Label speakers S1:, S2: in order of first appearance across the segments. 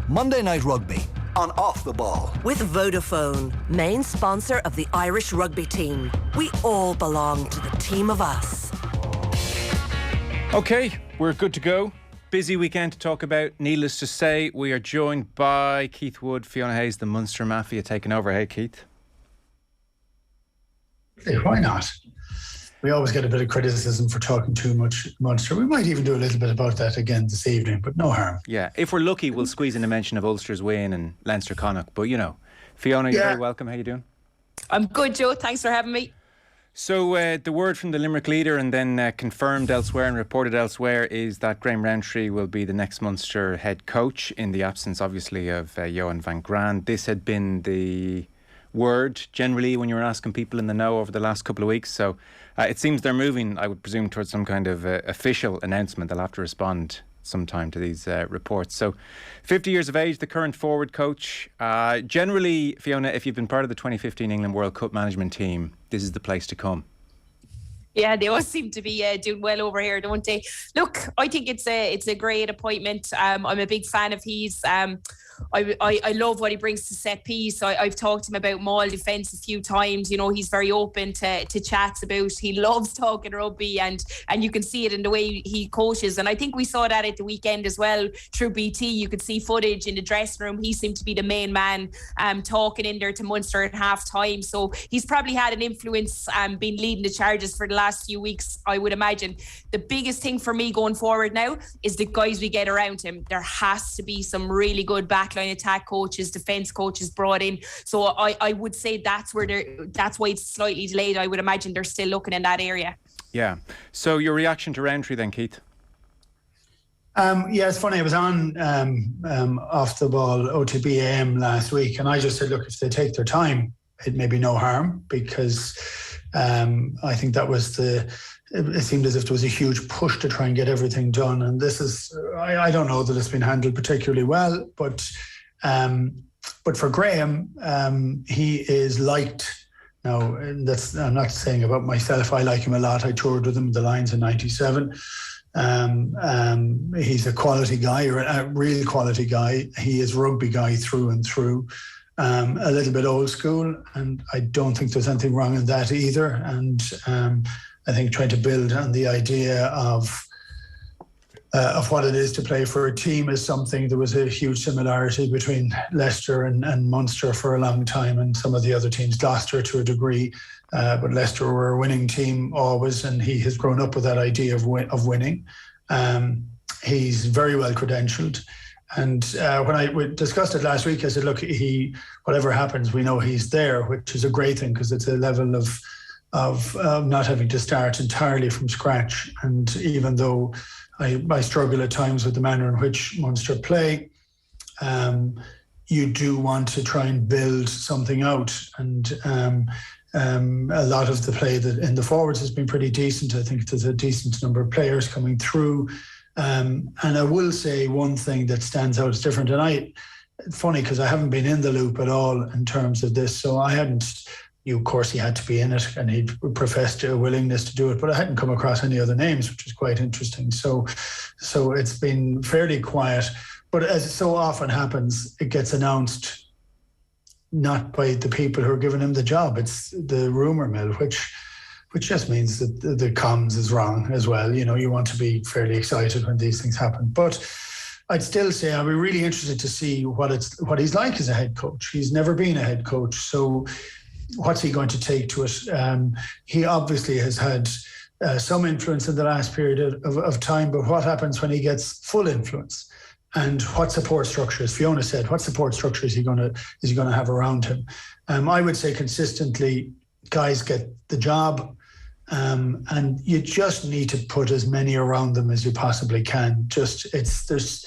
S1: Monday Night Rugby on Off the Ball.
S2: With Vodafone, main sponsor of the Irish rugby team. We all belong to the team of us.
S3: Okay, we're good to go. Busy weekend to talk about. Needless to say, we are joined by Keith Wood, Fiona Hayes, the Munster Mafia taking over. Hey, Keith.
S4: Hey, why not? We always get a bit of criticism for talking too much Munster. We might even do a little bit about that again this evening, but no harm.
S3: Yeah, if we're lucky, we'll squeeze in a mention of Ulster's win and Leinster Connacht. But, you know, Fiona, you're very welcome. How you doing?
S5: I'm good, Joe. Thanks for having me.
S3: So the word from the Limerick leader and then confirmed elsewhere and reported elsewhere is that Graham Rowntree will be the next Munster head coach in the absence, obviously, of Johan van Graan. This had been the word generally when you were asking people in the know over the last couple of weeks. So it seems they're moving, I would presume, towards some kind of official announcement. They'll have to respond sometime to these reports. So 50 years of age, the current forward coach. Generally, Fiona, if you've been part of the 2015 England World Cup management team, this is the place to come.
S5: Yeah, they all seem to be doing well over here, don't they? Look, I think it's a great appointment. I'm a big fan of his. I love what he brings to set piece. I've talked to him about maul defence a few times. You know, he's very open to chats about. He loves talking rugby, and you can see it in the way he coaches. And I think we saw that at the weekend as well through BT. You could see footage in the dressing room. He seemed to be the main man talking in there to Munster at half time. So he's probably had an influence, been leading the charges for the last few weeks, I would imagine. The biggest thing for me going forward now is the guys we get around him. There has to be some really good backline attack coaches, defence coaches brought in. So I would say that's why it's slightly delayed. I would imagine they're still looking in that area. Yeah.
S3: So your reaction to Roundtree then, Keith?
S4: Yeah, it's funny. I was on Off the Ball OTB AM last week, and I just said, look, if they take their time, it may be no harm, because I think that was it seemed as if there was a huge push to try and get everything done. And this is, I don't know that it's been handled particularly well, but for Graham, he is liked. Now, I'm not saying about myself. I like him a lot. I toured with him the Lions in '97. He's a quality guy, a real quality guy. He is rugby guy through and through. A little bit old school, and I don't think there's anything wrong in that either. And I think trying to build on the idea of what it is to play for a team is something. There was a huge similarity between Leicester and Munster for a long time, and some of the other teams, Gloucester to a degree, but Leicester were a winning team always, and he has grown up with that idea of winning. He's very well credentialed. And when we discussed it last week, I said, look, whatever happens, we know he's there, which is a great thing, because it's a level of not having to start entirely from scratch. And even though I struggle at times with the manner in which Munster play, you do want to try and build something out. And a lot of the play that in the forwards has been pretty decent. I think there's a decent number of players coming through. And I will say one thing that stands out is different. And it's funny because I haven't been in the loop at all in terms of this. So I hadn't, of course he had to be in it, and he professed a willingness to do it, but I hadn't come across any other names, which is quite interesting. So it's been fairly quiet, but as so often happens, it gets announced not by the people who are giving him the job. It's the rumour mill, which just means that the comms is wrong as well. You know, you want to be fairly excited when these things happen. But I'd still say I'd be really interested to see what he's like as a head coach. He's never been a head coach. So what's he going to take to it? He obviously has had some influence in the last period of time, but what happens when he gets full influence? And what support structure, as Fiona said, what support structure is he going to have around him? I would say consistently, guys get the job. And you just need to put as many around them as you possibly can. There's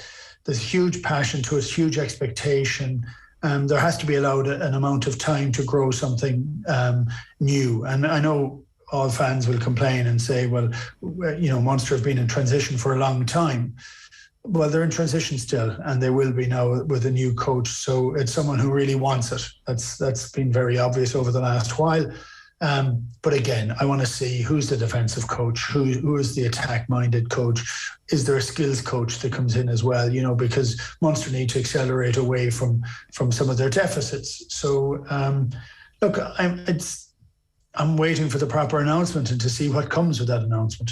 S4: huge passion to it, huge expectation. There has to be allowed an amount of time to grow something new. And I know all fans will complain and say, well, you know, Munster have been in transition for a long time. Well, they're in transition still, and they will be now with a new coach. So it's someone who really wants it. That's been very obvious over the last while. But again, I want to see who's the defensive coach, who is the attack-minded coach. Is there a skills coach that comes in as well? Because Munster need to accelerate away from some of their deficits. So, look, I'm waiting for the proper announcement and to see what comes with that announcement.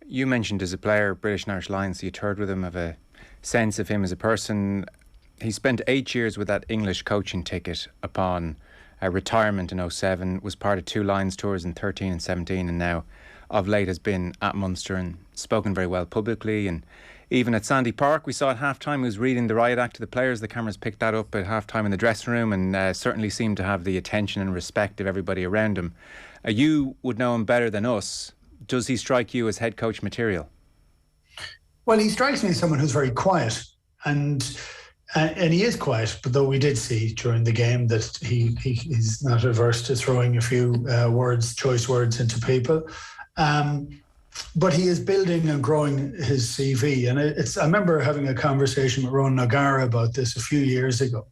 S3: You mentioned as a player, British and Irish Lions, you toured with him, have a sense of him as a person. He spent 8 years with that English coaching ticket upon retirement in 2007, was part of 2 Lions tours in 13 and 17, and now of late has been at Munster and spoken very well publicly. And even at Sandy Park, we saw at half-time he was reading the riot act to the players. The cameras picked that up at half-time in the dressing room, and certainly seemed to have the attention and respect of everybody around him. You would know him better than us. Does he strike you as head coach material?
S4: Well, he strikes me as someone who's very quiet, and he is quiet. But though we did see during the game that he's not averse to throwing a few choice words into people. But he is building and growing his CV. And I remember having a conversation with Ronan O'Gara about this a few years ago.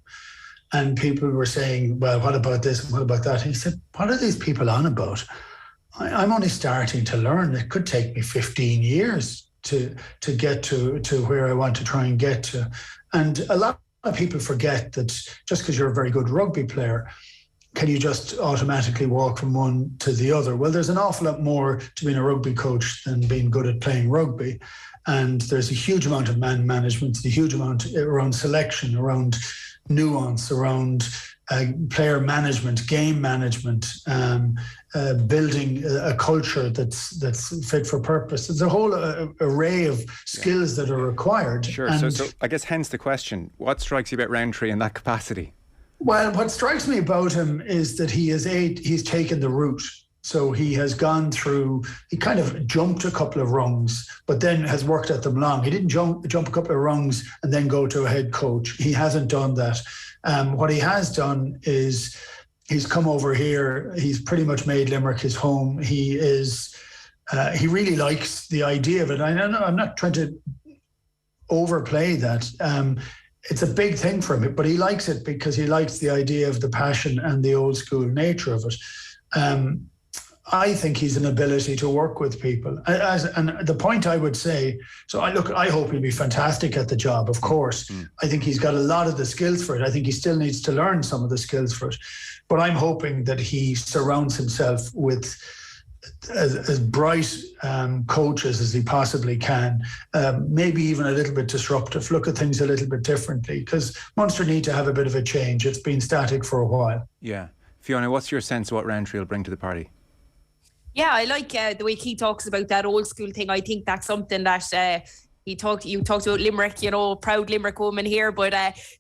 S4: And people were saying, well, what about this and what about that? And he said, what are these people on about? I'm only starting to learn. It could take me 15 years to get to where I want to try and get to. And a lot of people forget that just because you're a very good rugby player, can you just automatically walk from one to the other? Well, there's an awful lot more to being a rugby coach than being good at playing rugby. And there's a huge amount of man management, a huge amount around selection, around nuance, around player management, game management, building a culture that's fit for purpose. There's a whole array of skills that are required.
S3: Sure. So I guess hence the question: what strikes you about Roundtree in that capacity?
S4: Well, what strikes me about him is that he's taken the route. So he has gone through, he kind of jumped a couple of rungs, but then has worked at them long. He didn't jump a couple of rungs and then go to a head coach. He hasn't done that. What he has done is he's come over here. He's pretty much made Limerick his home. He really likes the idea of it. I'm not trying to overplay that. It's a big thing for him, but he likes it because he likes the idea of the passion and the old school nature of it. I think he's an ability to work with people. And the point I would say, I hope he'll be fantastic at the job, of course. I think he's got a lot of the skills for it. I think he still needs to learn some of the skills for it. But I'm hoping that he surrounds himself with as bright coaches as he possibly can, maybe even a little bit disruptive, look at things a little bit differently, because Munster need to have a bit of a change. It's been static for a while.
S3: Yeah. Fiona, what's your sense of what Roundtree will bring to the party?
S5: Yeah, I like the way he talks about that old school thing. I think that's something that you talked about Limerick, proud Limerick woman here, but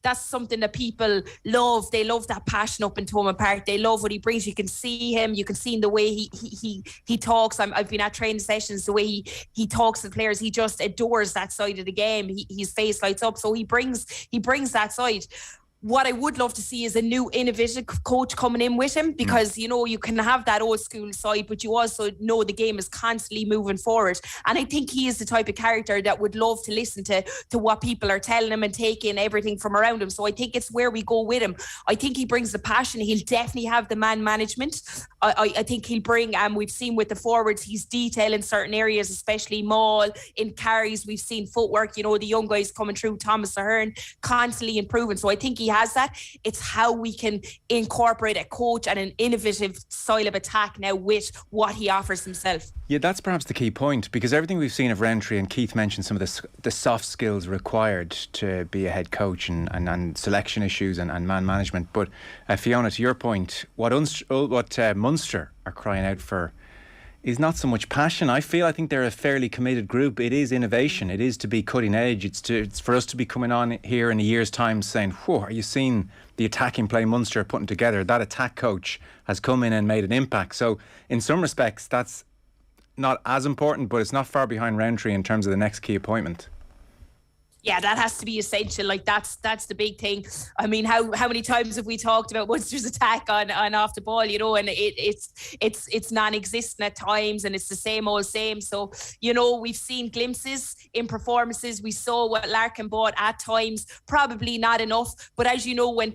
S5: that's something that people love. They love that passion up in Thomond Park. They love what he brings. You can see him. You can see in the way he talks. I've been at training sessions, the way he talks to players. He just adores that side of the game. His face lights up. So he brings that side. What I would love to see is a new innovative coach coming in with him, because, you can have that old school side, but you also know the game is constantly moving forward. And I think he is the type of character that would love to listen to what people are telling him and take in everything from around him. So I think it's where we go with him. I think he brings the passion. He'll definitely have the man management. I think he'll bring, we've seen with the forwards, he's detail in certain areas, especially maul, in carries. We've seen footwork, the young guys coming through, Thomas Ahern, constantly improving. So I think he has that. It's how we can incorporate a coach and an innovative style of attack now with what he offers himself.
S3: Yeah, that's perhaps the key point, because everything we've seen of Roundtree, and Keith mentioned some of the soft skills required to be a head coach and selection issues and man management. But Fiona, to your point, what Munster are crying out for is not so much passion. I think they're a fairly committed group. It is innovation. It is to be cutting edge. It's for us to be coming on here in a year's time saying, whoa, are you seeing the attacking play Munster putting together? That attack coach has come in and made an impact. So in some respects, that's not as important, but it's not far behind Roundtree in terms of the next key appointment.
S5: Yeah, that has to be essential. Like that's the big thing. I mean, how many times have we talked about Munster's attack on off the ball, you know, and it's non-existent at times, and it's the same old same. So, you know, we've seen glimpses in performances. We saw what Larkin bought at times, probably not enough. But as you know, when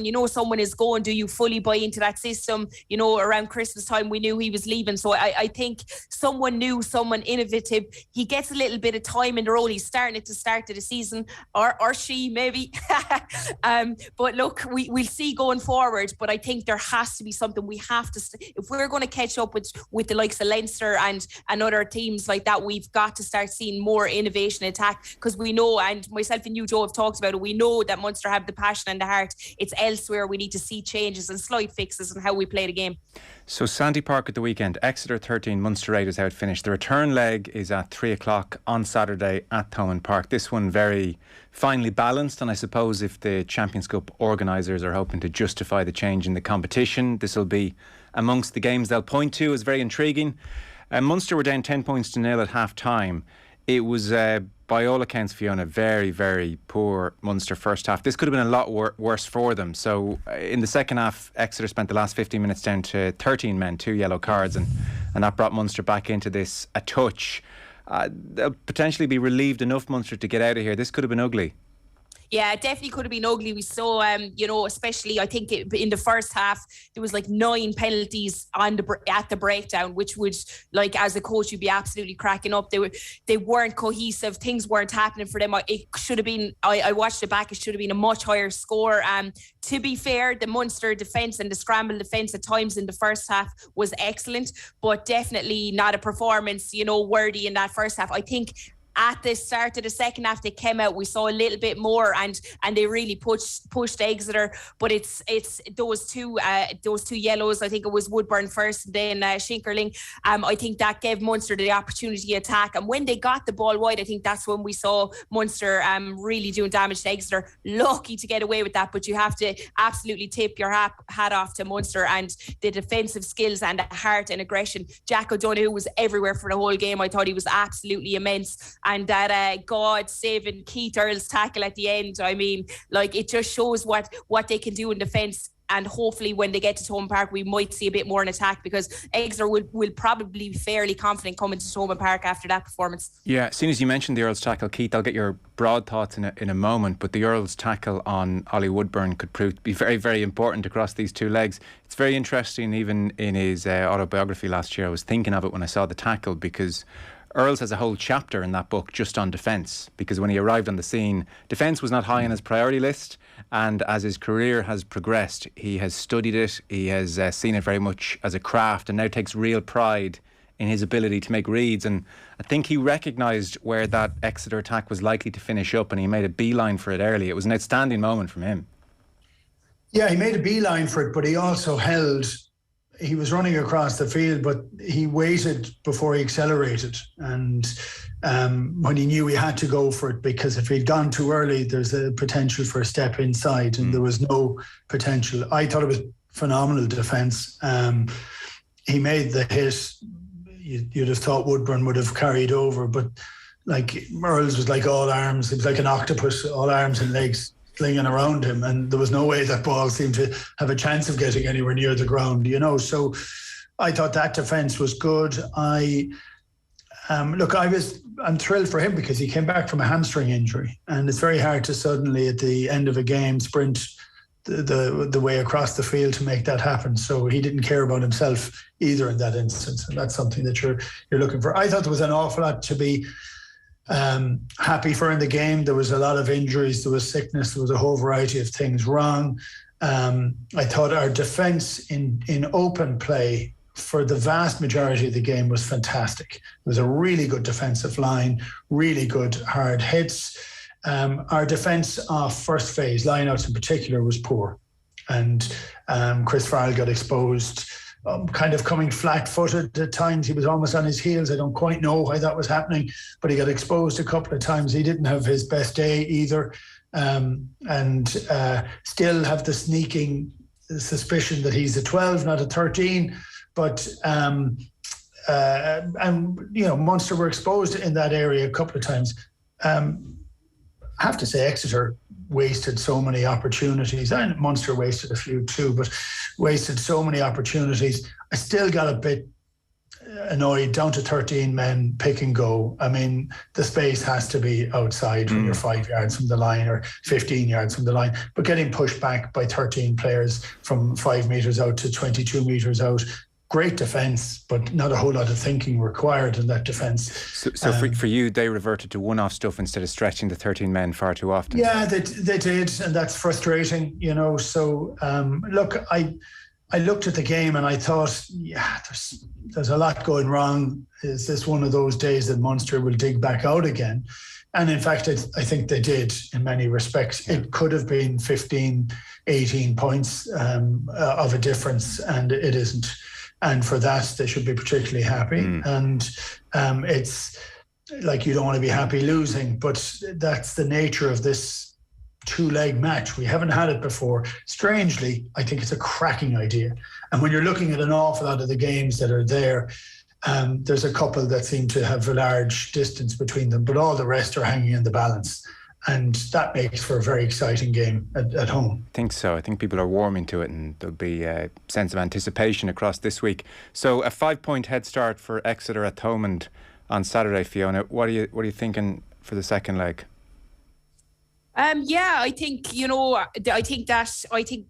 S5: you know someone is going, do you fully buy into that system? You know, around Christmas time, we knew he was leaving. So I think someone new, someone innovative, he gets a little bit of time in the role. He's starting at the start of the season, or she maybe. But look, we'll see going forward. But I think there has to be something. We have to, if we're going to catch up with the likes of Leinster and other teams like that, we've got to start seeing more innovation attack, because we know, and myself and you, Joe, have talked about it, we know that Munster have the passion and the heart. It's elsewhere we need to see changes and slight fixes in how we play the game.
S3: So Sandy Park at the weekend, Exeter 13, Munster 8 is how it finished. The return leg is at 3 o'clock on Saturday at Thomond Park. This one very finely balanced, and I suppose if the Champions Cup organisers are hoping to justify the change in the competition, this will be amongst the games they'll point to as very intriguing. Munster were down 10 points to 0 at half time. It was, by all accounts, Fiona, very, very poor Munster first half. This could have been a lot worse for them. So in the second half, Exeter spent the last 15 minutes down to 13 men, 2 yellow cards, and that brought Munster back into this a touch. They'll potentially be relieved enough, Munster, to get out of here. This could have been ugly.
S5: Yeah, it definitely could have been ugly. We saw, you know, especially I think in the first half, there was like 9 penalties at the breakdown, which would, like, as a coach, you'd be absolutely cracking up. They weren't cohesive. Things weren't happening for them. It should have been, I watched it back, it should have been a much higher score. To be fair, the Munster defence and the scramble defence at times in the first half was excellent, but definitely not a performance, you know, worthy in that first half. I think at the start of the second half, they came out, we saw a little bit more, and they really pushed Exeter. But it's those two yellows. I think it was Woodburn first, then Shinkerling. I think that gave Munster the opportunity to attack, and when they got the ball wide, I think that's when we saw Munster really doing damage to Exeter. Lucky to get away with that, but you have to absolutely tip your hat off to Munster and the defensive skills and the heart and aggression. Jack O'Donoghue was everywhere for the whole game. I thought he was absolutely immense. And that God-saving Keith Earls tackle at the end, I mean, like, it just shows what they can do in defence. And hopefully when they get to Thomond Park, we might see a bit more in attack, because Exeter will probably be fairly confident coming to Thomond Park after that performance. Yeah,
S3: as soon as you mentioned the Earls tackle, Keith, I'll get your broad thoughts in a moment, but the Earls tackle on Ollie Woodburn could prove to be very, very important across these two legs. It's very interesting. Even in his autobiography last year, I was thinking of it when I saw the tackle, because Earls has a whole chapter in that book just on defence, because when he arrived on the scene, defence was not high on his priority list, and as his career has progressed, he has studied it, he has seen it very much as a craft, and now takes real pride in his ability to make reads. And I think he recognised where that Exeter attack was likely to finish up, and he made a beeline for it early. It was an outstanding moment from him.
S4: Yeah, he made a beeline for it, but he also he was running across the field, but he waited before he accelerated. And when he knew he had to go for it, because if he'd gone too early, there's a potential for a step inside, and there was no potential. I thought it was phenomenal defence. He made the hit. You'd have thought Woodburn would have carried over, but like, Earls was like all arms. He was like an octopus, all arms and legs slinging around him, and there was no way that ball seemed to have a chance of getting anywhere near the ground, you know. So I thought that defence was good. I'm thrilled for him, because he came back from a hamstring injury, and it's very hard to suddenly at the end of a game sprint the way across the field to make that happen. So he didn't care about himself either in that instance, and that's something that you're looking for. I thought there was an awful lot to be happy for in the game. There was a lot of injuries, there was sickness, there was a whole variety of things wrong. I thought our defence in open play for the vast majority of the game was fantastic. It was a really good defensive line, really good hard hits. Our defence off first phase, lineouts in particular, was poor, and Chris Farrell got exposed, kind of coming flat-footed at times. He was almost on his heels. I don't quite know why that was happening, but he got exposed a couple of times. He didn't have his best day either, and still have the sneaking suspicion that he's a 12, not a 13. But and you know, Munster were exposed in that area a couple of times. have to say Exeter wasted so many opportunities, and Munster wasted a few too, but wasted so many opportunities. I still got a bit annoyed, down to 13 men, pick and go. I mean, the space has to be outside when you're 5 yards from the line or 15 yards from the line, but getting pushed back by 13 players from 5 metres out to 22 metres out, great defence, but not a whole lot of thinking required in that defence.
S3: So for you, they reverted to one-off stuff instead of stretching the 13 men far too often.
S4: Yeah, they did, and that's frustrating, you know. So, look, I looked at the game and I thought, yeah, there's a lot going wrong. Is this one of those days that Munster will dig back out again? And in fact, I think they did in many respects. It could have been 15, 18 points of a difference, and it isn't. And for that, they should be particularly happy. And it's like, you don't want to be happy losing, but that's the nature of this two-leg match. We haven't had it before. Strangely, I think it's a cracking idea. And when you're looking at an awful lot of the games that are there, there's a couple that seem to have a large distance between them, but all the rest are hanging in the balance. And that makes for a very exciting game at home.
S3: I think so. I think people are warming to it, and there'll be a sense of anticipation across this week. So a 5-point head start for Exeter at Thomond on Saturday, Fiona. What are you thinking for the second leg?
S5: I think, you know, I think that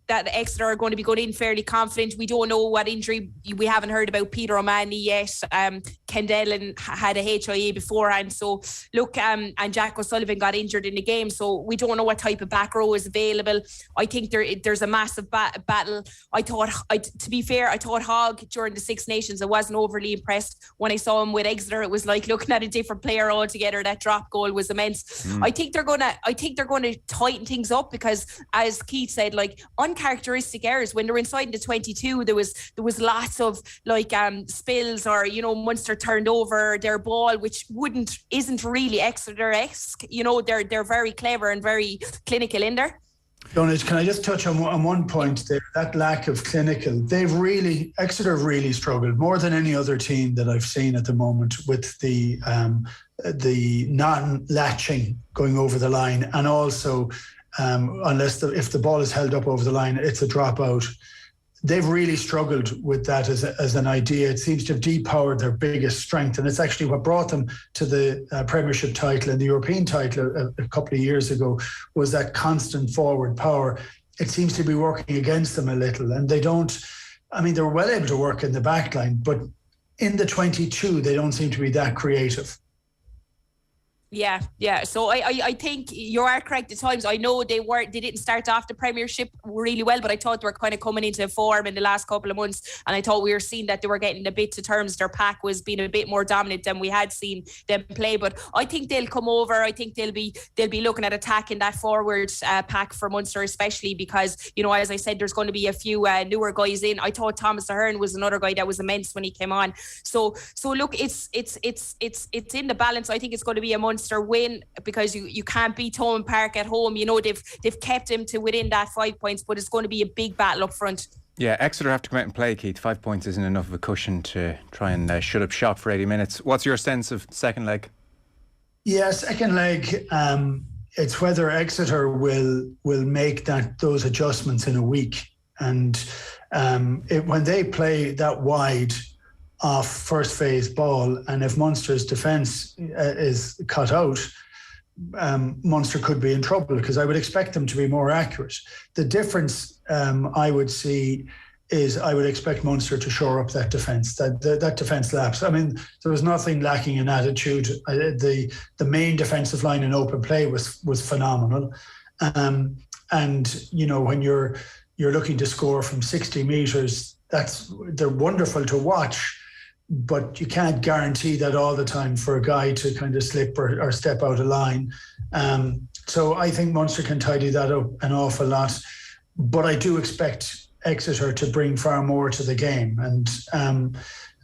S5: Exeter are going to be going in fairly confident. We don't know what injury. We haven't heard about Peter O'Mahony yet. Kendall had a HIA beforehand. So look, and Jack O'Sullivan got injured in the game. So we don't know what type of back row is available. I think there's a massive battle. To be fair, I thought Hogg during the Six Nations, I wasn't overly impressed when I saw him with Exeter. It was like looking at a different player altogether. That drop goal was immense. I think they're going to tighten things up because, as Keith said, like uncharacteristic errors when they're inside the 22. There was lots of like spills, or you know, Munster turned over their ball, which isn't really Exeter-esque. You know, they're very clever and very clinical in there.
S4: Donald, can I just touch on one point there? That lack of clinical. Exeter really struggled more than any other team that I've seen at the moment with the non-latching going over the line, and also if the ball is held up over the line, it's a dropout. They've really struggled with that as an idea. It seems to have depowered their biggest strength, and it's actually what brought them to the Premiership title and the European title a couple of years ago, was that constant forward power. It seems to be working against them a little, and they were well able to work in the back line, but in the 22, they don't seem to be that creative.
S5: Yeah. So I think you are correct at times. I know they didn't start off the Premiership really well, but I thought they were kind of coming into form in the last couple of months, and I thought we were seeing that they were getting a bit to terms. Their pack was being a bit more dominant than we had seen them play. But I think they'll come over. I think they'll be looking at attacking that forward pack for Munster, especially because, you know, as I said, there's going to be a few newer guys in. I thought Thomas Ahern was another guy that was immense when he came on. So look, it's in the balance. I think it's going to be a Munster win because you can't beat Thomond Park at home. You know, they've kept him to within that 5 points, but it's going to be a big battle up front.
S3: Yeah, Exeter have to come out and play, Keith. 5 points isn't enough of a cushion to try and shut up shop for 80 minutes. What's your sense of second leg? Yeah, second leg,
S4: it's whether Exeter will make those adjustments in a week. And when they play that wide off first phase ball, and if Munster's defence is cut out, Munster could be in trouble, because I would expect them to be more accurate. The difference I would see is I would expect Munster to shore up that defence, that defence lapse. I mean, there was nothing lacking in attitude. The main defensive line in open play was phenomenal. And, you know, when you're looking to score from 60 metres, they're wonderful to watch, but you can't guarantee that all the time for a guy to kind of slip or step out of line. So I think Munster can tidy that up an awful lot, but I do expect Exeter to bring far more to the game. And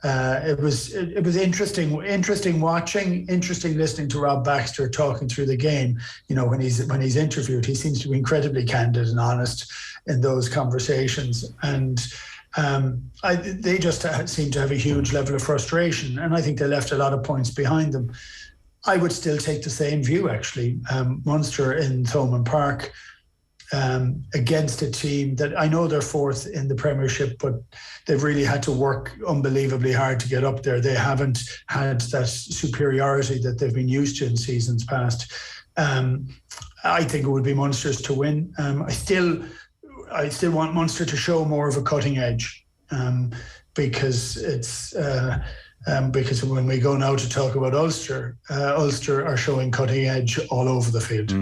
S4: it was interesting watching, interesting listening to Rob Baxter talking through the game. You know, when he's interviewed, he seems to be incredibly candid and honest in those conversations. And they just seem to have a huge level of frustration, and I think they left a lot of points behind them. I would still take the same view, actually. Munster in Thomond Park, against a team that I know they're fourth in the Premiership, but they've really had to work unbelievably hard to get up there. They haven't had that superiority that they've been used to in seasons past. I think it would be Munster's to win. I still want Munster to show more of a cutting edge, because it's because when we go now to talk about Ulster, Ulster are showing cutting edge all over the field.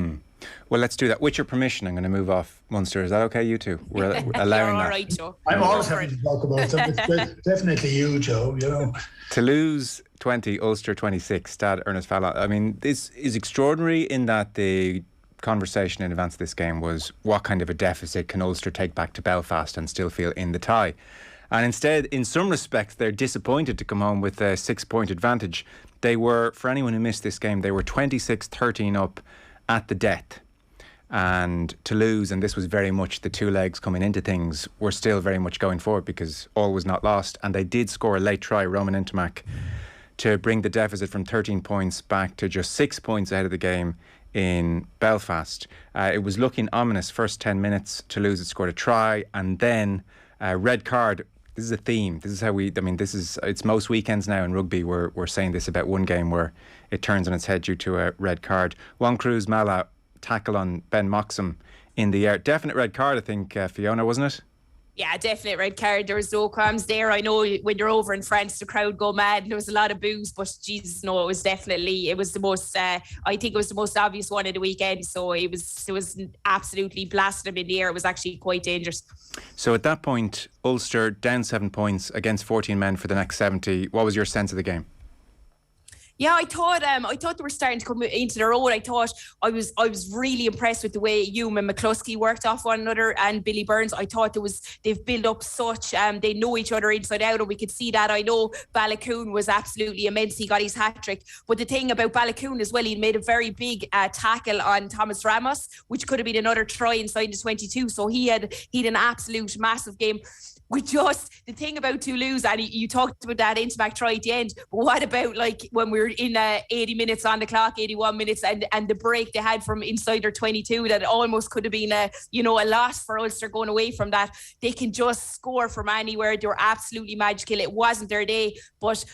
S3: Well, let's do that. With your permission, I'm going to move off Munster. Is that okay, you two? We're allowing that.
S5: Right, Joe.
S4: I'm always happy to talk about them. It's definitely you, Joe. You know,
S3: Toulouse 20, Ulster 26. Stade Ernest Fallon. I mean, this is extraordinary in that the conversation in advance of this game was what kind of a deficit can Ulster take back to Belfast and still feel in the tie. And instead, in some respects, they're disappointed to come home with a 6-point advantage. They were, for anyone who missed this game, they were 26-13 up at the death. And Toulouse, and this was very much the two legs coming into things, were still very much going forward because all was not lost. And they did score a late try, Roman Ntomak, to bring the deficit from 13 points back to just 6 points ahead of the game in Belfast. It was looking ominous. First 10 minutes, Toulouse had scored a try, and then a red card. This is a theme. This is how it's most weekends now in rugby. We're saying this about one game where it turns on its head due to a red card. Juan Cruz Mala tackle on Ben Moxham in the air. Definite red card, I think, Fiona, wasn't it?
S5: Yeah, definite red card. There was no qualms there. I know when you're over in France, the crowd go mad and there was a lot of boos, but Jesus, no, it was the most, I think it was the most obvious one of the weekend. So it was absolutely blasting him in the air. It was actually quite dangerous.
S3: So at that point, Ulster down 7 points against 14 men for the next 70. What was your sense of the game?
S5: Yeah, I thought they were starting to come into their own. I thought I was really impressed with the way Hume and McCluskey worked off one another, and Billy Burns. I thought they've built up such they know each other inside out, and we could see that. I know Balakoon was absolutely immense. He got his hat trick, but the thing about Balakoon as well, he made a very big tackle on Thomas Ramos, which could have been another try inside the 22. So he had an absolute massive game. The thing about Toulouse, and you talked about that Ntomak try at the end, but what about like when we were in 80 minutes on the clock, 81 minutes, and the break they had from inside their 22 that almost could have been a loss for Ulster going away from that. They can just score from anywhere. They were absolutely magical. It wasn't their day, but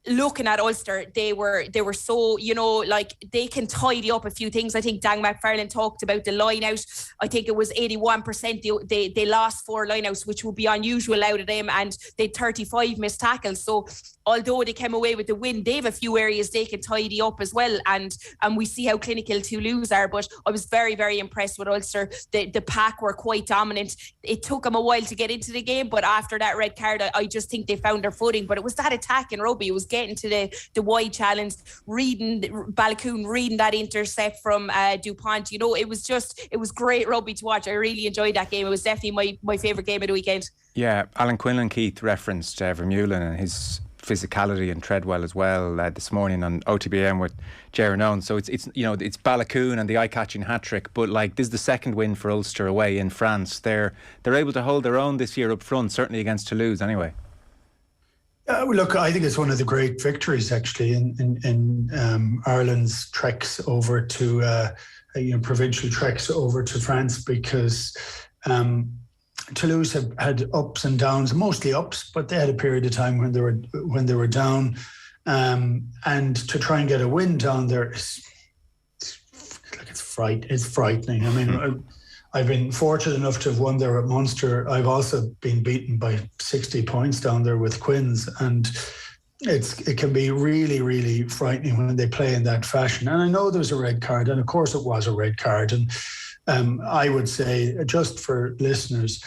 S5: looking at Ulster, they were so, they can tidy up a few things. I think Dan McFarlane talked about the line out. I think it was 81%. They lost 4 line outs, which would be unusual out of them, and they had 35 missed tackles. So although they came away with the win, they have a few areas they can tidy up as well. And we see how clinical Toulouse are. But I was very, very impressed with Ulster. The pack were quite dominant. It took them a while to get into the game, but after that red card, I just think they found their footing. But it was that attack in rugby. It was getting to the wide challenge, Balakoon reading that intercept from DuPont. It was great rugby to watch. I really enjoyed that game. It was definitely my favourite game of the weekend. Yeah,
S3: Alan Quinlan Keith referenced Vermeulen and his physicality and Treadwell as well this morning on OTB AM with Jaron Owen. So it's Balakoon and the eye-catching hat-trick, but this is the second win for Ulster away in France. They're able to hold their own this year up front, certainly against Toulouse anyway.
S4: Look, I think it's one of the great victories actually in Ireland's treks over to provincial treks over to France, because Toulouse have had ups and downs, mostly ups, but they had a period of time when they were down, and to try and get a win down there it's frightening. I mean, I've been fortunate enough to have won there at Munster. I've also been beaten by 60 points down there with Quins, and it can be really, really frightening when they play in that fashion. And I know there's a red card, and of course it was a red card. And I would say, just for listeners,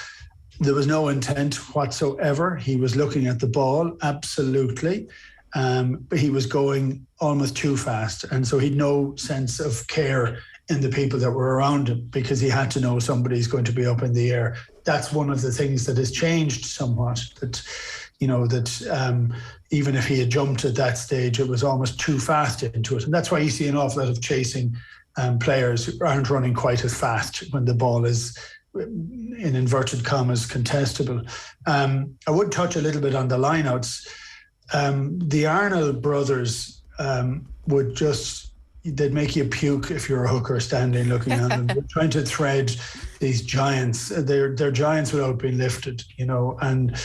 S4: there was no intent whatsoever. He was looking at the ball, absolutely. But he was going almost too fast. And so he'd no sense of care in the people that were around him, because he had to know somebody's going to be up in the air. That's one of the things that has changed somewhat, that even if he had jumped at that stage, it was almost too fast into it. And that's why you see an awful lot of chasing players who aren't running quite as fast when the ball is, in inverted commas, contestable. I would touch a little bit on the lineouts. The Arnold brothers would just they'd make you puke if you're a hooker standing looking at them. They're trying to thread these giants. They're giants without being lifted, and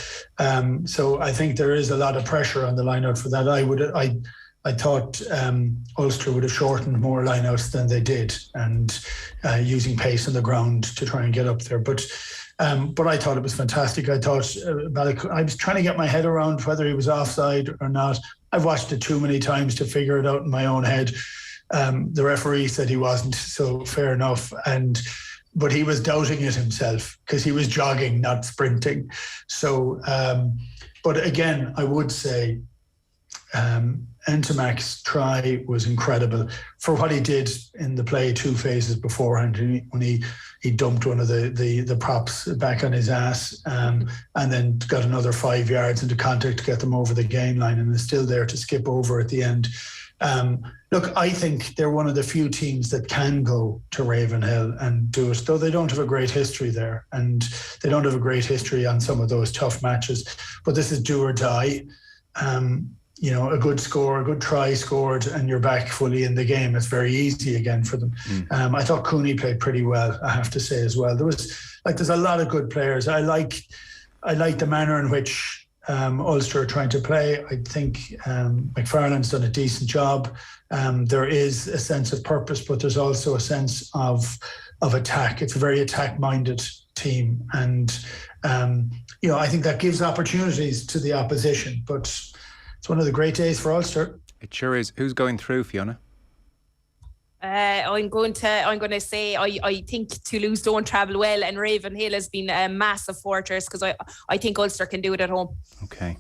S4: so I think there is a lot of pressure on the line-out for that. I thought Ulster would have shortened more line-outs than they did, and using pace on the ground to try and get up there. But I thought it was fantastic. I thought I was trying to get my head around whether he was offside or not. I've watched it too many times to figure it out in my own head. The referee said he wasn't, so fair enough. But he was doubting it himself because he was jogging, not sprinting. So, but again, I would say Entomac's try was incredible for what he did in the play 2 phases beforehand when he dumped one of the props back on his ass and then got another 5 yards into contact to get them over the gain line and is still there to skip over at the end. Look, I think they're one of the few teams that can go to Ravenhill and do it, though they don't have a great history there and they don't have a great history on some of those tough matches. But this is do or die. A good score, a good try scored, and you're back fully in the game. It's very easy again for them. I thought Cooney played pretty well, I have to say as well. There's a lot of good players. I like the manner in which Ulster are trying to play. I think McFarlane's done a decent job. There is a sense of purpose, but there's also a sense of attack. It's a very attack-minded team, and I think that gives opportunities to the opposition. But it's one of the great days for Ulster.
S3: It sure is. Who's going through, Fiona?
S5: I'm going to say I think Toulouse don't travel well, and Ravenhill has been a massive fortress because I think Ulster can do it at home. Okay.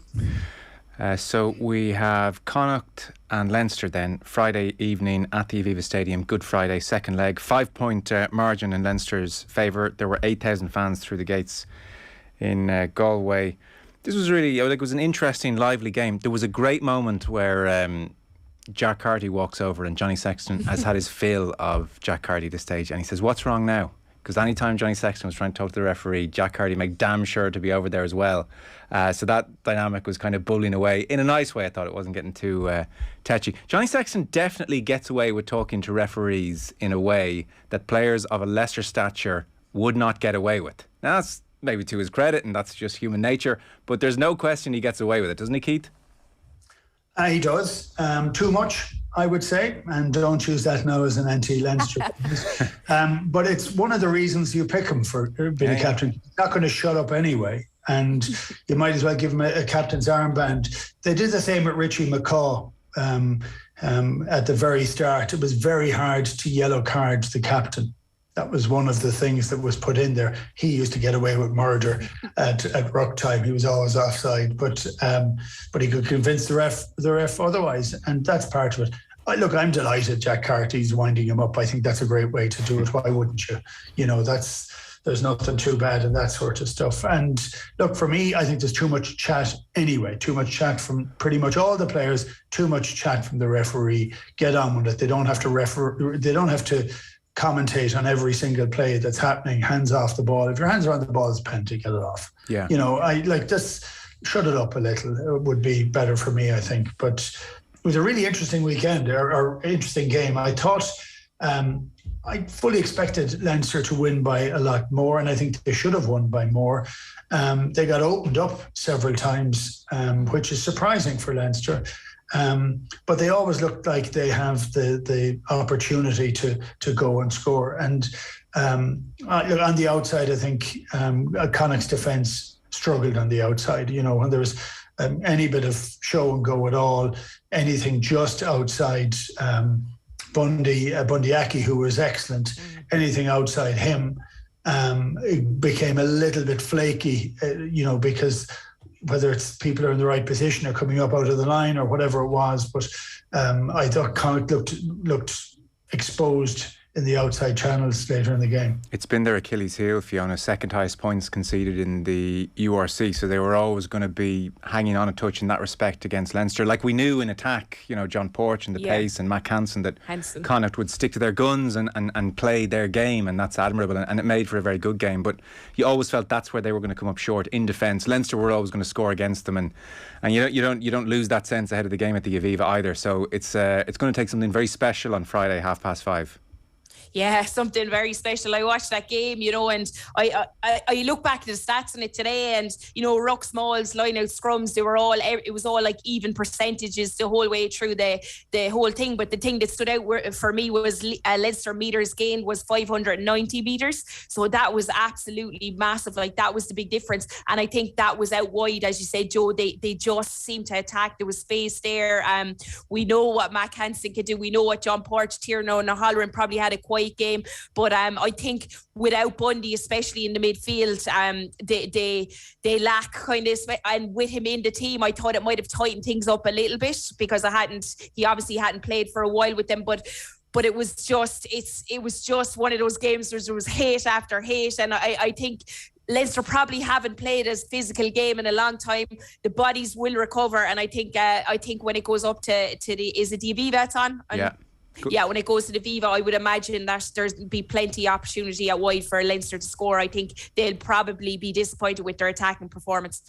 S3: So we have Connacht and Leinster then Friday evening at the Aviva Stadium, Good Friday, second leg, 5-point margin in Leinster's favour. There were 8,000 fans through the gates in Galway. This was really, it was an interesting, lively game. There was a great moment where Jack Carty walks over and Johnny Sexton has had his fill of Jack Carty at this stage, and he says, "What's wrong now?" Because anytime Johnny Sexton was trying to talk to the referee, Jack Carty made damn sure to be over there as well. So that dynamic was kind of bullying away in a nice way. I thought it wasn't getting too touchy. Johnny Sexton definitely gets away with talking to referees in a way that players of a lesser stature would not get away with. Now that's maybe to his credit, and that's just human nature, but there's no question he gets away with it, doesn't he, Keith?
S4: He does. Too much, I would say, and don't use that now as an anti-Leinster. But it's one of the reasons you pick him for being a captain. He's not going to shut up anyway, and you might as well give him a captain's armband. They did the same with Richie McCaw at the very start. It was very hard to yellow card the captain. That was one of the things that was put in there. He used to get away with murder at ruck time. He was always offside, but he could convince the ref otherwise, and that's part of it. Look, I'm delighted Jack Carty's winding him up. I think that's a great way to do it. Why wouldn't you? There's nothing too bad in that sort of stuff. And look, for me, I think there's too much chat anyway. Too much chat from pretty much all the players. Too much chat from the referee. Get on with it. They don't have to commentate on every single play that's happening. Hands off the ball. If your hands are on the ball, it's a penalty. Get it off.
S3: Yeah.
S4: I like this. Shut it up a little. It would be better for me, I think. But it was a really interesting weekend, or interesting game. I thought I fully expected Leinster to win by a lot more, and I think they should have won by more. They got opened up several times, which is surprising for Leinster. But they always look like they have the opportunity to go and score. And on the outside, I think Connacht's defence struggled on the outside. When there was any bit of show and go at all, anything just outside Bundyaki, who was excellent, anything outside him, it became a little bit flaky, because whether it's people are in the right position or coming up out of the line or whatever it was. But I thought Connacht looked exposed in the outside channels later in the game.
S3: It's been their Achilles heel, Fiona. Second highest points conceded in the URC, so they were always going to be hanging on a touch in that respect against Leinster. Like we knew in attack, John Porch and the pace and Matt Hansen that Connacht would stick to their guns and play their game, and that's admirable, and it made for a very good game. But you always felt that's where they were going to come up short in defence. Leinster were always going to score against them, and you don't lose that sense ahead of the game at the Aviva either. So it's going to take something very special on Friday, 5:30.
S5: Yeah, something very special. I watched that game, and I look back at the stats on it today, and ruck smalls, line out scrums, it was all like even percentages the whole way through the whole thing. But the thing that stood out for me was Leinster metres gained was 590 metres, so that was absolutely massive. Like that was the big difference, and I think that was out wide, as you said, Joe. They just seemed to attack. There was space there. We know what Matt Hansen could do. We know what John Porch, Tierno and O'Halloran probably had a quiet game, but I think without Bundy, especially in the midfield, they lack kind of, and with him in the team, I thought it might have tightened things up a little bit, because he obviously hadn't played for a while with them, but it was just one of those games where there was hate after hate, and I think Leinster probably haven't played as physical game in a long time. The bodies will recover, and I think when it goes up to is it the Aviva it's on?
S3: Yeah.
S5: Yeah, when it goes to the Viva, I would imagine that there's be plenty of opportunity out wide for Leinster to score. I think they'll probably be disappointed with their attacking performance.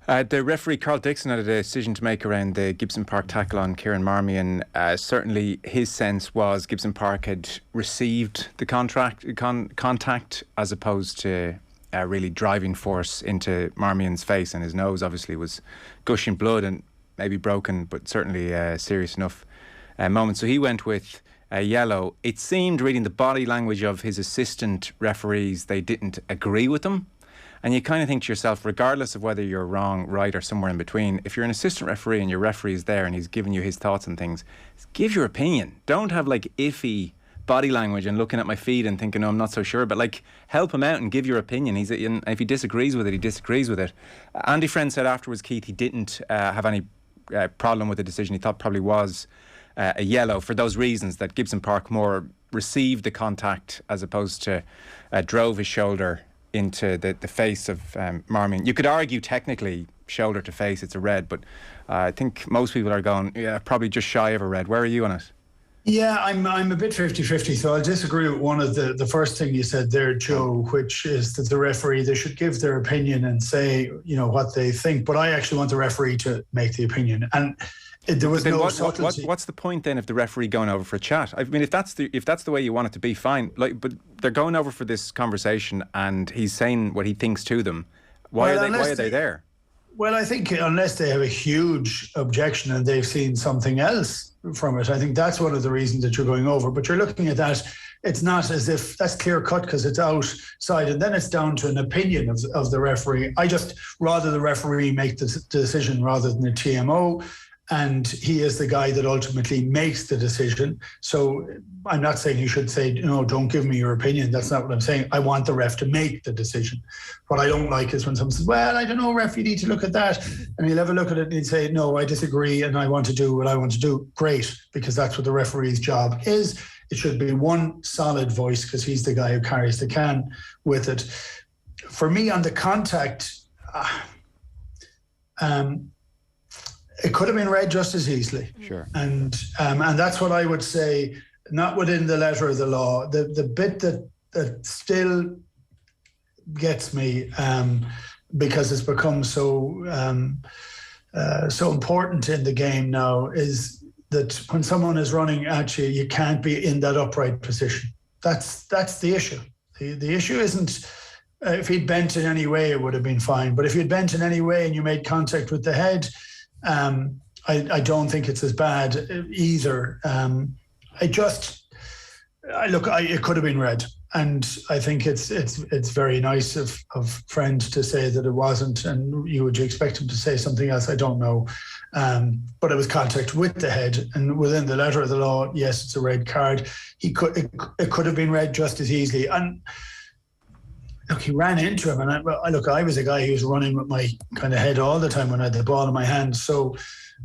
S3: The referee Carl Dixon had a decision to make around the Gibson Park tackle on Kieran Marmion. Certainly his sense was Gibson Park had received the contact as opposed to really driving force into Marmion's face, and his nose obviously was gushing blood and maybe broken, but certainly serious enough moment. So he went with a yellow. It seemed, reading the body language of his assistant referees, they didn't agree with him. And you kind of think to yourself, regardless of whether you're wrong, right, or somewhere in between, if you're an assistant referee and your referee is there and he's giving you his thoughts and things, give your opinion. Don't have like iffy body language and looking at my feed and thinking, oh, I'm not so sure, but like help him out and give your opinion. If he disagrees with it, he disagrees with it. Andy Friend said afterwards, Keith, he didn't have any problem with the decision. He thought probably was a yellow for those reasons, that Gibson Park more received the contact as opposed to drove his shoulder into the face of Marmion. You could argue technically shoulder to face it's a red, but I think most people are going, yeah, probably just shy of a red. Where are you on it?
S4: Yeah, I'm a bit 50-50, so I'll disagree with one of the first thing you said there, Joe, which is that the referee, they should give their opinion and say, what they think, but I actually want the referee to make the opinion. And there was no subtlety.
S3: What's the point then of the referee going over for a chat? I mean, if that's the way you want it to be, fine. But they're going over for this conversation, and he's saying what he thinks to them. Why are they there?
S4: Well, I think unless they have a huge objection and they've seen something else from it, I think that's one of the reasons that you're going over. But you're looking at that, it's not as if that's clear cut because it's outside, and then it's down to an opinion of the referee. I just rather the referee make the decision rather than the TMO. And he is the guy that ultimately makes the decision. So I'm not saying you should say, don't give me your opinion. That's not what I'm saying. I want the ref to make the decision. What I don't like is when someone says, well, I don't know, ref, you need to look at that. And he'll have a look at it and he'll say, no, I disagree and I want to do what I want to do. Great, because that's what the referee's job is. It should be one solid voice because he's the guy who carries the can with it. For me, on the contact, it could have been read just as easily.
S3: Sure.
S4: And that's what I would say, not within the letter of the law. The bit that still gets me, because it's become so important in the game now, is that when someone is running at you, you can't be in that upright position. That's the issue. The issue isn't if he'd bent in any way, it would have been fine. But if you'd bent in any way and you made contact with the head, I don't think it's as bad either. It could have been read, and I think it's very nice of Friend to say that it wasn't, and would you expect him to say something else? I don't know, but it was contact with the head, and within the letter of the law, yes, it's a red card. It could have been read just as easily, and look, he ran into him, and I was a guy who was running with my kind of head all the time when I had the ball in my hand. So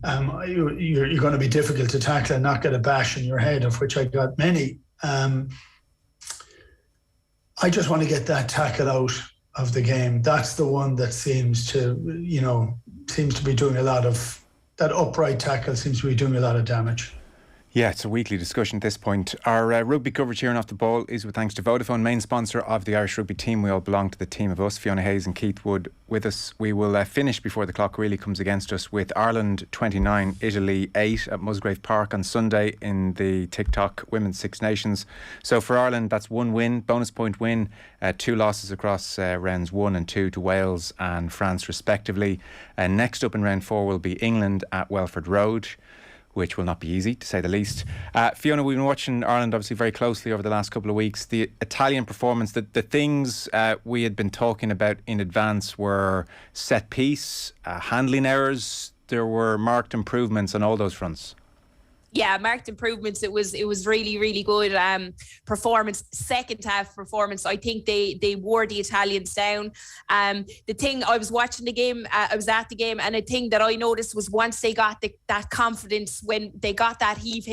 S4: you're going to be difficult to tackle and not get a bash in your head, of which I got many I just want to get that tackle out of the game. That's the one that seems to be doing a lot of, that upright tackle seems to be doing a lot of damage.
S3: Yeah, it's a weekly discussion at this point. Our rugby coverage here on Off the Ball is with thanks to Vodafone, main sponsor of the Irish rugby team. We all belong to the team of us. Fiona Hayes and Keith Wood with us. We will finish before the clock really comes against us with Ireland 29, Italy 8 at Musgrave Park on Sunday in the TikTok Women's Six Nations. So for Ireland, that's one win, bonus point win, 2 losses across rounds 1 and 2 to Wales and France respectively. Next up in round 4 will be England at Welford Road, which will not be easy, to say the least. Fiona, we've been watching Ireland obviously very closely over the last couple of weeks. The Italian performance, the things we had been talking about in advance were set piece, handling errors. There were marked improvements on all those fronts.
S5: Yeah, marked improvements. It was really, really good performance. Second half performance, I think they wore the Italians down. The thing, I was watching the game, I was at the game, and a thing that I noticed was once they got that confidence, when they got that Eve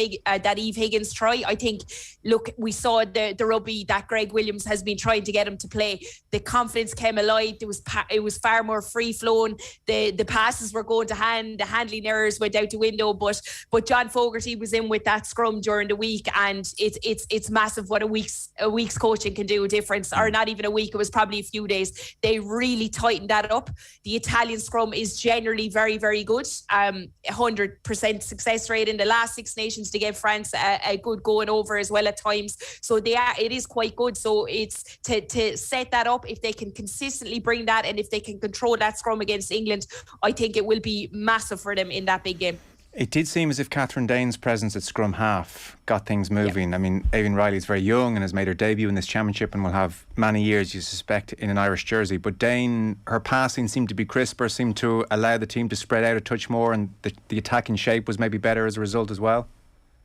S5: Higgins try, I think, look, we saw the rugby that Greg Williams has been trying to get him to play. The confidence came alive. It was far more free flowing. The passes were going to hand. The handling errors went out the window. But John Fogarty was in with that scrum during the week, and it's massive what a week's coaching can do a difference. Or not even a week, it was probably a few days. They really tightened that up. The Italian scrum is generally very, very good. 100% success rate in the last Six Nations. They gave France a good going over as well at times. So it is quite good. So it's to set that up. If they can consistently bring that, and if they can control that scrum against England, I think it will be massive for them in that big game.
S3: It did seem as if Catherine Dane's presence at scrum half got things moving. Yeah. I mean, Aileen Riley's very young and has made her debut in this championship and will have many years, you suspect, in an Irish jersey. But Dane, her passing seemed to be crisper, seemed to allow the team to spread out a touch more, and the attacking shape was maybe better as a result as well.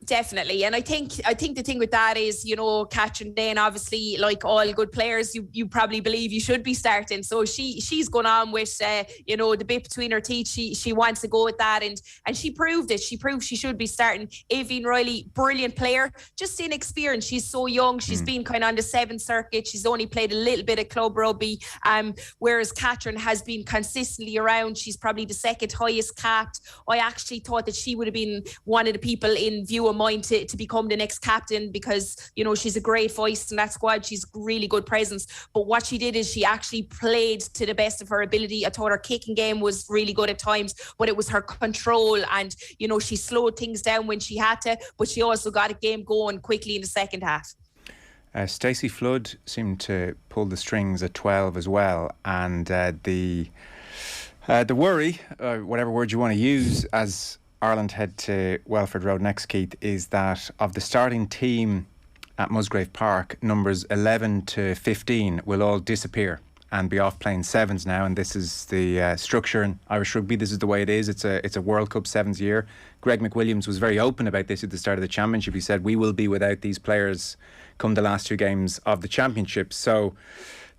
S5: Definitely. And I think the thing with that is, Catherine Dane, obviously, like all good players, you probably believe you should be starting. So she's gone on with, the bit between her teeth. She wants to go with that, and she proved it. She proved she should be starting. Aileen Riley, brilliant player, just inexperienced. She's so young. She's been kind of on the 7th circuit. She's only played a little bit of club rugby, whereas Catherine has been consistently around. She's probably the 2nd highest capped. I actually thought that she would have been one of the people in view of mine to become the next captain, because she's a great voice in that squad. She's really good presence. But what she did is she actually played to the best of her ability. I thought her kicking game was really good at times, but it was her control, and she slowed things down when she had to, but she also got a game going quickly in the second half.
S3: Stacey Flood seemed to pull the strings at 12 as well, and the worry, whatever word you want to use, as Ireland head to Welford Road next, Keith, is that of the starting team at Musgrave Park, numbers 11 to 15 will all disappear and be off playing sevens now. And this is the structure in Irish rugby. This is the way it is. It's a World Cup sevens year. Greg McWilliams was very open about this at the start of the championship. He said, we will be without these players come the last 2 games of the championship. So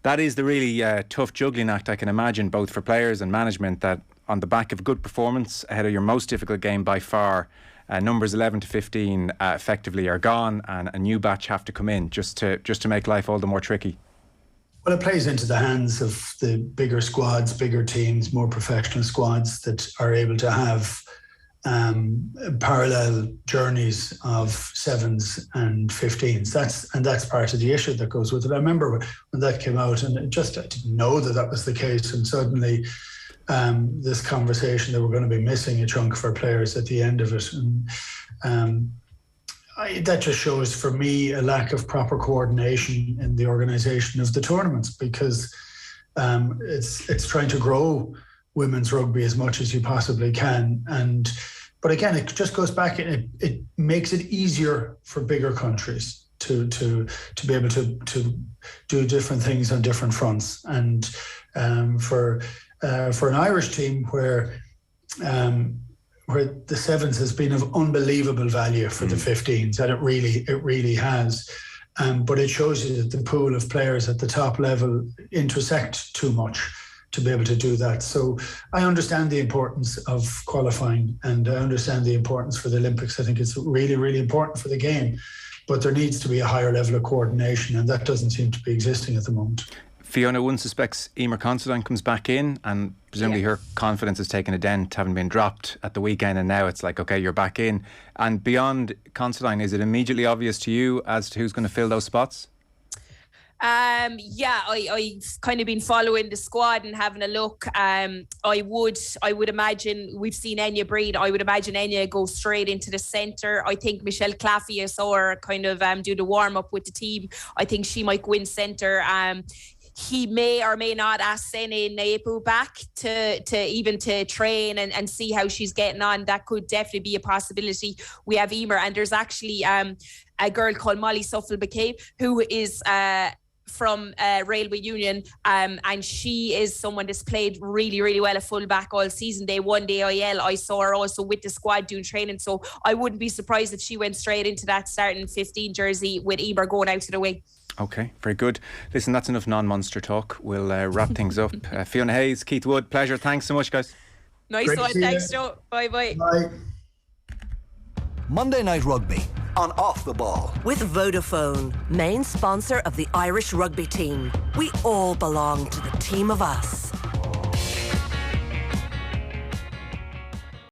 S3: that is the really tough juggling act, I can imagine, both for players and management, that on the back of a good performance ahead of your most difficult game by far, numbers 11 to 15 effectively are gone, and a new batch have to come in just to make life all the more tricky.
S4: Well, it plays into the hands of the bigger squads, bigger teams, more professional squads that are able to have parallel journeys of 7s and 15s. That's part of the issue that goes with it. I remember when that came out, and I didn't know that was the case, and suddenly this conversation that we're going to be missing a chunk for players at the end of it. And that just shows, for me, a lack of proper coordination in the organisation of the tournaments, because it's trying to grow women's rugby as much as you possibly can. But again, it just goes back, it makes it easier for bigger countries to be able to do different things on different fronts. And for an Irish team where the 7s has been of unbelievable value for the 15s, and it really has. But it shows you that the pool of players at the top level intersect too much to be able to do that. So I understand the importance of qualifying, and I understand the importance for the Olympics. I think it's really, really important for the game. but there needs to be a higher level of coordination, and that doesn't seem to be existing at the moment.
S3: Fiona, one suspects Emer Considine comes back in, and presumably her confidence has taken a dent, having been dropped at the weekend, and now it's like, okay, you're back in. And beyond Considine, is it immediately obvious to you as to who's going to fill those spots?
S5: I've kind of been following the squad and having a look. I would imagine, we've seen Enya Breed. I would imagine Enya go straight into the centre. I think Michelle Claffey, I saw her kind of do the warm up with the team. I think she might go in centre. He may or may not ask Sene Naipu back to train and see how she's getting on. That could definitely be a possibility. We have Emer, and there's actually a girl called Molly Suffel-McCabe who is from Railway Union, and she is someone that's played really, really well at fullback all season. They won the AIL. I saw her also with the squad doing training, so I wouldn't be surprised if she went straight into that starting 15 jersey with Emer going out to the wing.
S3: Okay, very good. Listen, that's enough non-Munster talk. We'll wrap things up. Fiona Hayes, Keith Wood, pleasure. Thanks so much, guys.
S5: Nice one. Thanks, Joe. Bye-bye.
S4: Bye.
S1: Monday Night Rugby on Off the Ball.
S2: With Vodafone, main sponsor of the Irish rugby team. We all belong to the team of us.